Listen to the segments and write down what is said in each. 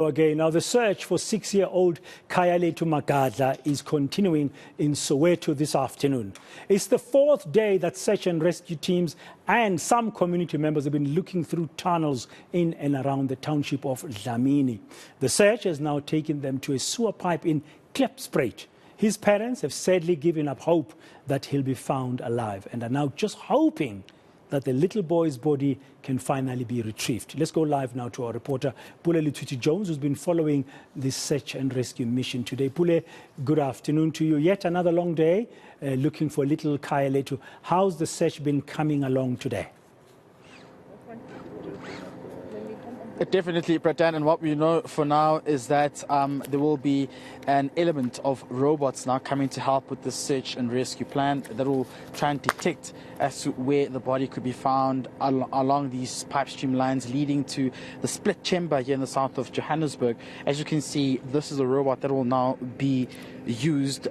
Again, now the search for 6-year-old Khayaletu Magadla is continuing in Soweto this afternoon. It's the fourth day that search and rescue teams and some community members have been looking through tunnels in and around the township of Dlamini. The search has now taken them to a sewer pipe in Klepspruit. His parents have sadly given up hope that he'll be found alive and are now just hoping that the little boy's body can finally be retrieved. Let's go live now to our reporter, Pule Jones, who's been following this search and rescue mission today. Pule, good afternoon to you. Yet another long day looking for little Khayaletu. How's the search been coming along today? Definitely, Pratan, and what we know for now is that there will be an element of robots now coming to help with the search and rescue plan that will try and detect as to where the body could be found along these pipe stream lines leading to the split chamber here in the south of Johannesburg. As you can see, this is a robot that will now be used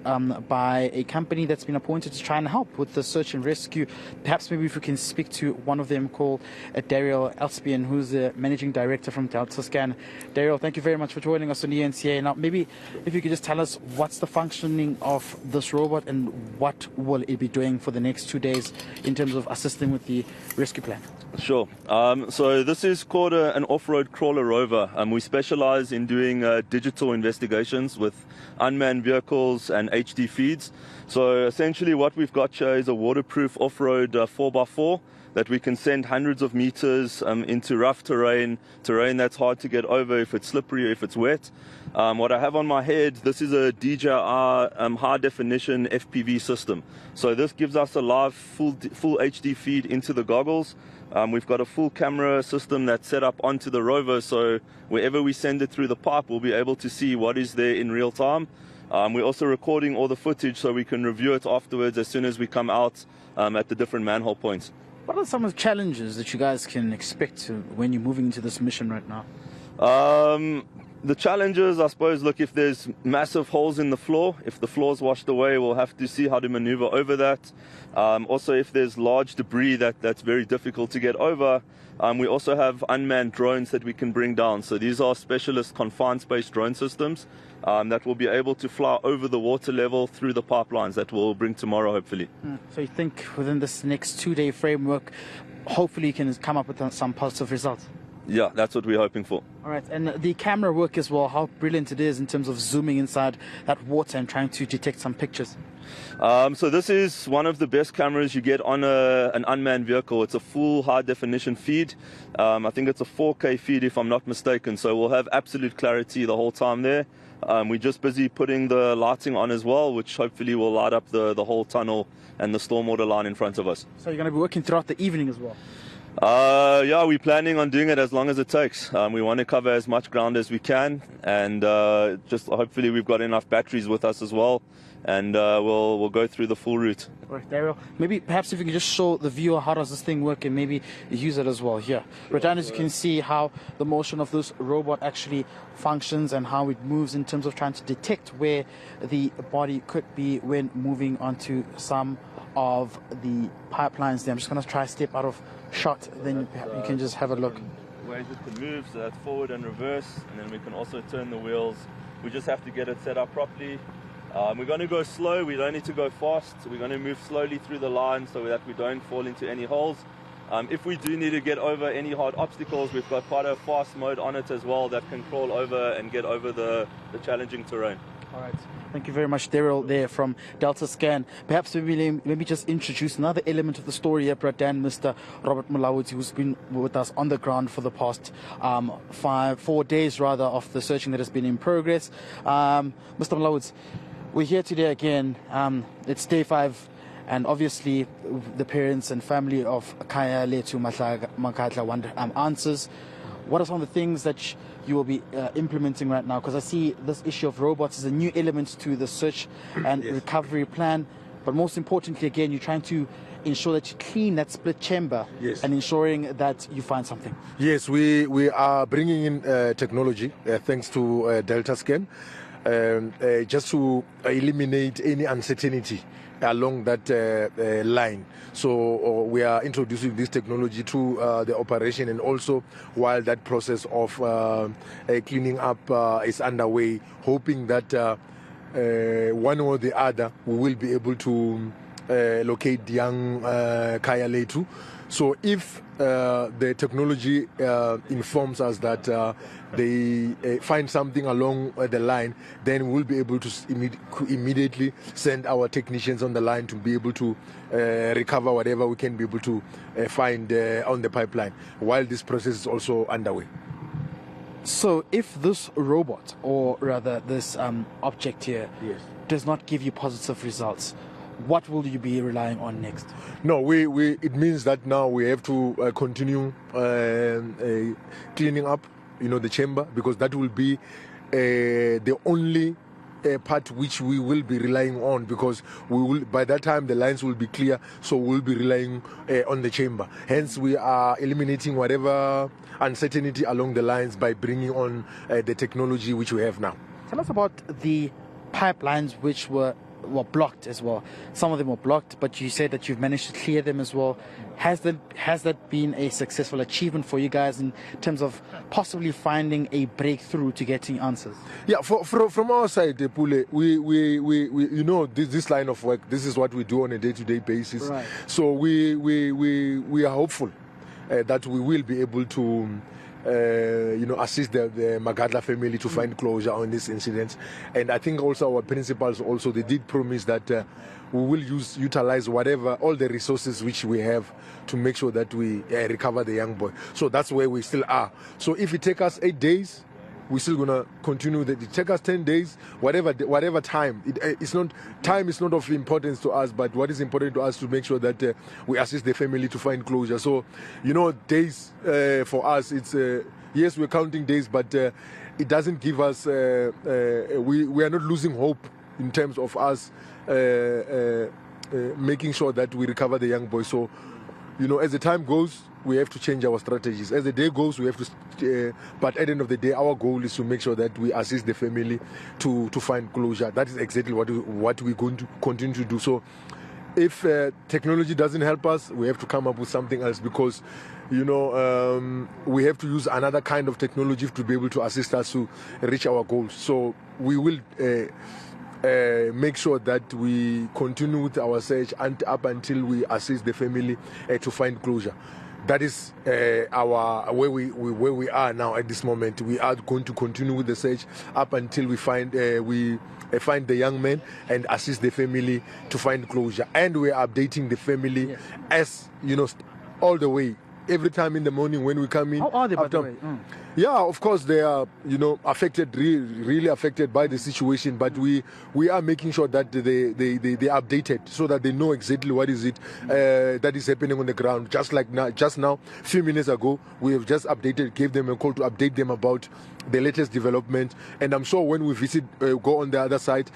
by a company that's been appointed to try and help with the search and rescue. Perhaps maybe if we can speak to one of them called Daryl Elspian, who's the managing director from Delta Scan. Daryl, thank you very much for joining us on eNCA. Now, maybe if you could just tell us what's the functioning of this robot and what will it be doing for the next 2 days in terms of assisting with the rescue plan? Sure. So this is called an off-road crawler rover. We specialize in doing digital investigations with unmanned vehicles and HD feeds. So essentially what we've got here is a waterproof off-road 4x4 that we can send hundreds of meters into rough terrain that's hard to get over if it's slippery or if it's wet. What I have on my head, this is a DJI high-definition FPV system. So this gives us a live full HD feed into the goggles. We've got a full camera system that's set up onto the rover, so wherever we send it through the pipe, we'll be able to see what is there in real time. We're also recording all the footage so we can review it afterwards as soon as we come out at the different manhole points. What are some of the challenges that you guys can expect when you're moving into this mission right now? The challenges, I suppose, look, if there's massive holes in the floor, if the floor's washed away, we'll have to see how to maneuver over that. Also, if there's large debris that's very difficult to get over, we also have unmanned drones that we can bring down. So these are specialist confined space drone systems that will be able to fly over the water level through the pipelines that we'll bring tomorrow, hopefully. So you think within this next 2-day framework, hopefully you can come up with some positive results? Yeah, that's what we're hoping for. All right, and the camera work as well, how brilliant it is in terms of zooming inside that water and trying to detect some pictures. So this is one of the best cameras you get on an unmanned vehicle. It's a full high-definition feed. I think it's a 4K feed if I'm not mistaken, so we'll have absolute clarity the whole time there. We're just busy putting the lighting on as well, which hopefully will light up the whole tunnel and the stormwater line in front of us. So you're going to be working throughout the evening as well? Yeah, we're planning on doing it as long as it takes. We want to cover as much ground as we can, and just hopefully we've got enough batteries with us as well, and we'll go through the full route. All right, Daryl, maybe perhaps if you can just show the viewer how does this thing work and maybe use it as well here. Right down, as you can see how the motion of this robot actually functions and how it moves in terms of trying to detect where the body could be when moving onto some of the pipelines there. I'm just going to try to step out of shot, then you can just have a look. Ways it can move, so that's forward and reverse, and then we can also turn the wheels. We just have to get it set up properly. We're going to go slow, we don't need to go fast. We're going to move slowly through the line so that we don't fall into any holes. If we do need to get over any hard obstacles, we've got quite a fast mode on it as well that can crawl over and get over the challenging terrain. All right. Thank you very much, Daryl, there from Delta Scan. Perhaps maybe just introduce another element of the story here, Pradan, Mr. Robert Mulawuti, who's been with us on the ground for the past 4 days, rather, of the searching that has been in progress. Mr. Mulawuti, we're here today again. It's day 5, and obviously the parents and family of Khayaletu Magadla want answers. What are some of the things that you will be implementing right now? Because I see this issue of robots is a new element to the search and recovery plan. But most importantly, again, you're trying to ensure that you clean that split chamber and ensuring that you find something. Yes, we are bringing in technology thanks to Delta Scan. just to eliminate any uncertainty along that line. So we are introducing this technology to the operation, and also while that process of cleaning up is underway, hoping that one or the other we will be able to locate the young Kaya Letu. So if the technology informs us that they find something along the line, then we'll be able to immediately send our technicians on the line to be able to recover whatever we can be able to find on the pipeline, while this process is also underway. So if this robot, or rather this object here, Yes, does not give you positive results, what will you be relying on next? No, it means that now we have to continue cleaning up, the chamber, because that will be the only part which we will be relying on, because we will, by that time the lines will be clear, so we'll be relying on the chamber. Hence we are eliminating whatever uncertainty along the lines by bringing on the technology which we have now. Tell us about the pipelines which were blocked as well. Some of them were blocked, but you said that you've managed to clear them as well. Has that been a successful achievement for you guys in terms of possibly finding a breakthrough to getting answers? Yeah, from our side, Pule, we this line of work, this is what we do on a day-to-day basis. Right. So we are hopeful that we will be able to assist the Magadla family to find closure on this incident. And I think also our principals also, they did promise that we will utilize all the resources which we have to make sure that we recover the young boy. So that's where we still are. So if it takes us 8 days, we're still gonna continue. It take us 10 days, whatever time. Time is not of importance to us, but what is important to us to make sure that we assist the family to find closure. So, days for us, it's yes, we're counting days, but it doesn't give us. We are not losing hope in terms of us making sure that we recover the young boy. So, as the time goes, we have to change our strategies. As the day goes, we have to. But at the end of the day, our goal is to make sure that we assist the family to find closure. That is exactly what we're going to continue to do. So, if technology doesn't help us, we have to come up with something else, because, we have to use another kind of technology to be able to assist us to reach our goals. So, we will. Make sure that we continue with our search up until we assist the family to find closure. That is where we are now at this moment. We are going to continue with the search up until we find the young man and assist the family to find closure. And we are updating the family, yes, as all the way. Every time in the morning when we come in. How are they, by the way? Yeah, of course they are, affected, really affected by the situation. But we are making sure that they are updated, so that they know exactly what is it that is happening on the ground. Just now, a few minutes ago, we have just gave them a call to update them about the latest development. And I'm sure when we go on the other side,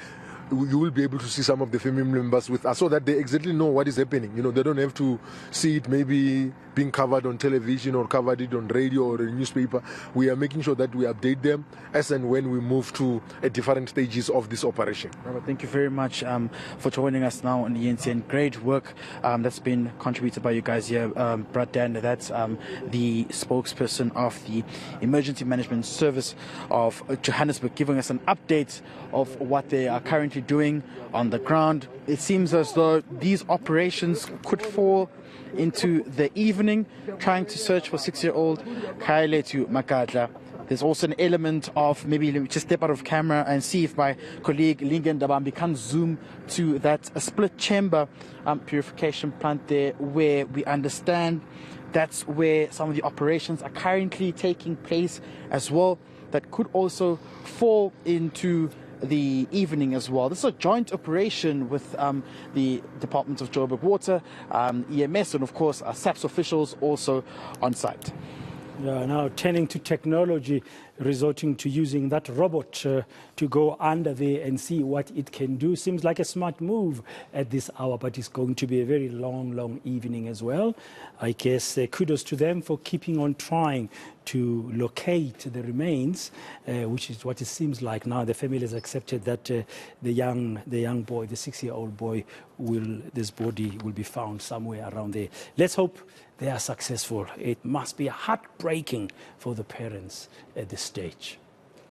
you will be able to see some of the family members with us, so that they exactly know what is happening. They don't have to see it maybe being covered on television or covered it on radio or a newspaper. We are making sure that we update them as and when we move to different stages of this operation. Robert, thank you very much for joining us now on the eNCA, and great work that's been contributed by you guys here. Brad Dan, that's the spokesperson of the Emergency Management Service of Johannesburg, giving us an update of what they are currently doing on the ground. It seems as though these operations could fall into the evening, trying to search for 6-year-old Kailetu Magadla. There's also an element of, maybe let me just step out of camera and see if my colleague Lingen Dabambi can zoom to that split chamber purification plant there, where we understand that's where some of the operations are currently taking place as well. That could also fall into the evening as well. This is a joint operation with the Department of Joburg Water, EMS, and of course SAPS officials also on site. Now turning to technology, resorting to using that robot to go under there and see what it can do. Seems like a smart move at this hour, but it's going to be a very long evening as well. I guess kudos to them for keeping on trying to locate the remains, which is what it seems like now. The family has accepted that the young boy, the 6-year-old boy, this body will be found somewhere around there. Let's hope they are successful. It must be heartbreaking for the parents at this stage.